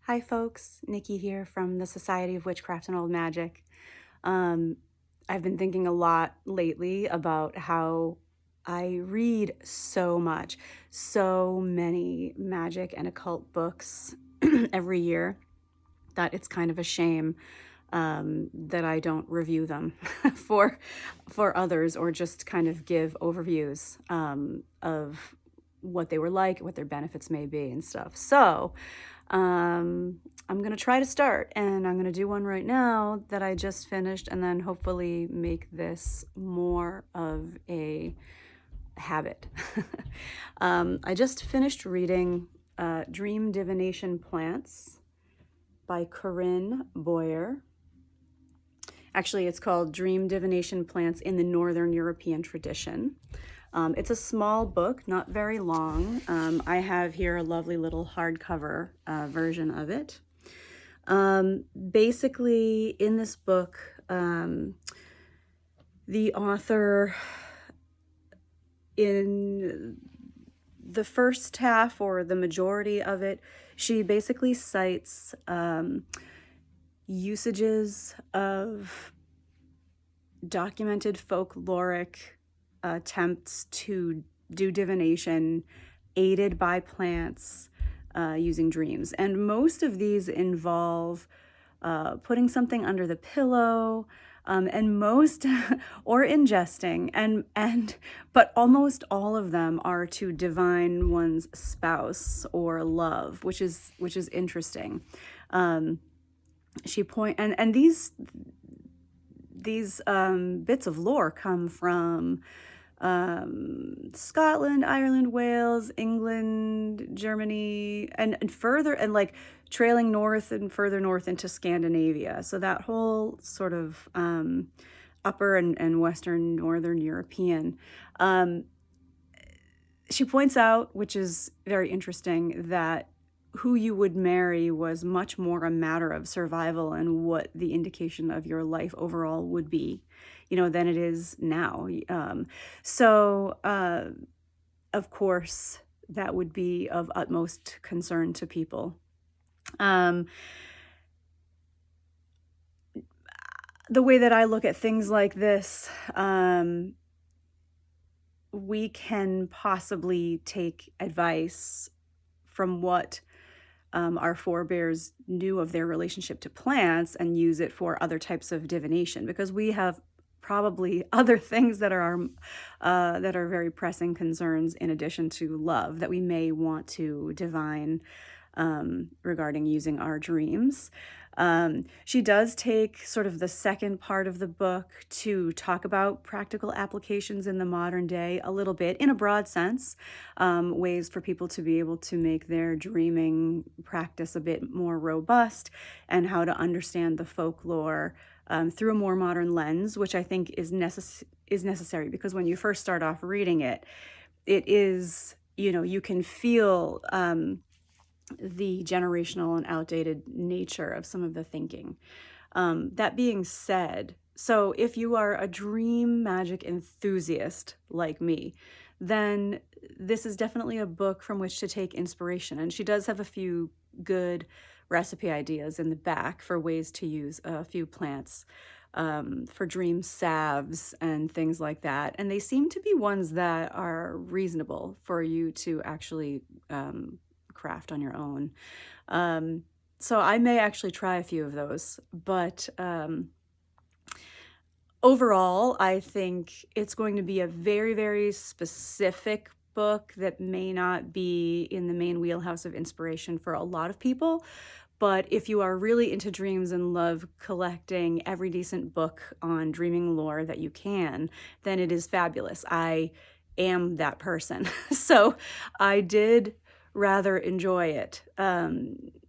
Hi folks, Nikki here from the Society of Witchcraft and Old Magic. Um, I've been thinking a lot lately about how I read so much, so many magic and occult books every year that it's kind of a shame that I don't review them for for others or just kind of give overviews of what they were like, what their benefits may be and stuff. So I'm going to try to start, and I'm going to do one right now that I just finished, and then hopefully make this more of a habit. I just finished reading Dream Divination Plants by Corinne Boyer. Actually, it's called Dream Divination Plants in the Northern European Tradition. It's a small book, not very long. I have here a lovely little hardcover version of it. Basically, in this book, the author, in the first half or the majority of it, she basically cites usages of documented folkloric attempts to do divination aided by plants using dreams. And most of these involve putting something under the pillow, and most or ingesting, but almost all of them are to divine one's spouse or love, which is interesting. And these bits of lore come from Scotland, Ireland, Wales, England, Germany, and further, and like trailing north and further north into Scandinavia. So that whole sort of upper and western northern European. She points out, which is very interesting, that who you would marry was much more a matter of survival and what the indication of your life overall would be, than it is now. Of course, that would be of utmost concern to people. The way that I look at things like this, we can possibly take advice from what our forebears knew of their relationship to plants and use it for other types of divination, because we have probably other things that are very pressing concerns in addition to love that we may want to divine regarding using our dreams. She does take sort of the second part of the book to talk about practical applications in the modern day a little bit, in a broad sense, ways for people to be able to make their dreaming practice a bit more robust, and how to understand the folklore through a more modern lens, which I think is necessary, because when you first start off reading it, it is, you can feel the generational and outdated nature of some of the thinking. That being said, so if you are a dream magic enthusiast like me, then this is definitely a book from which to take inspiration. And she does have a few good recipe ideas in the back for ways to use a few plants for dream salves and things like that. And they seem to be ones that are reasonable for you to actually craft on your own. So I may actually try a few of those, but overall, I think it's going to be a very, very specific book that may not be in the main wheelhouse of inspiration for a lot of people. But if you are really into dreams and love collecting every decent book on dreaming lore that you can, then it is fabulous. I am that person. So I did rather enjoy it,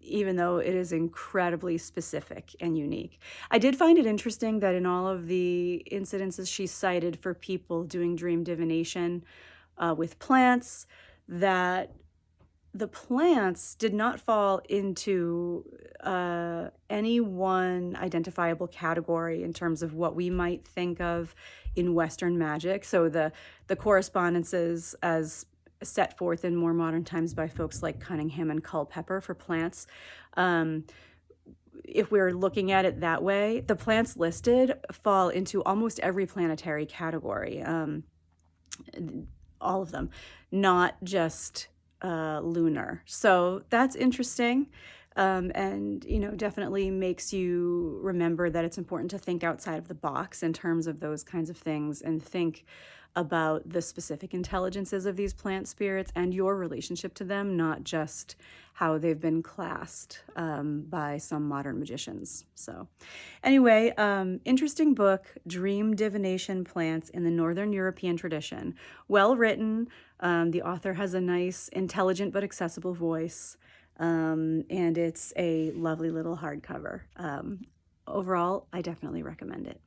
even though it is incredibly specific and unique. I did find it interesting that in all of the incidences she cited for people doing dream divination with plants, that the plants did not fall into any one identifiable category in terms of what we might think of in Western magic. So the correspondences, as set forth in more modern times by folks like Cunningham and Culpeper for plants. Um, if we're looking at it that way, the plants listed fall into almost every planetary category, all of them, not just lunar. So that's interesting. And definitely makes you remember that it's important to think outside of the box in terms of those kinds of things, and think about the specific intelligences of these plant spirits and your relationship to them, not just how they've been classed by some modern magicians. So anyway, interesting book, Dream Divination Plants in the Northern European Tradition. Well written. The author has a nice, intelligent but accessible voice. And it's a lovely little hardcover. Overall, I definitely recommend it.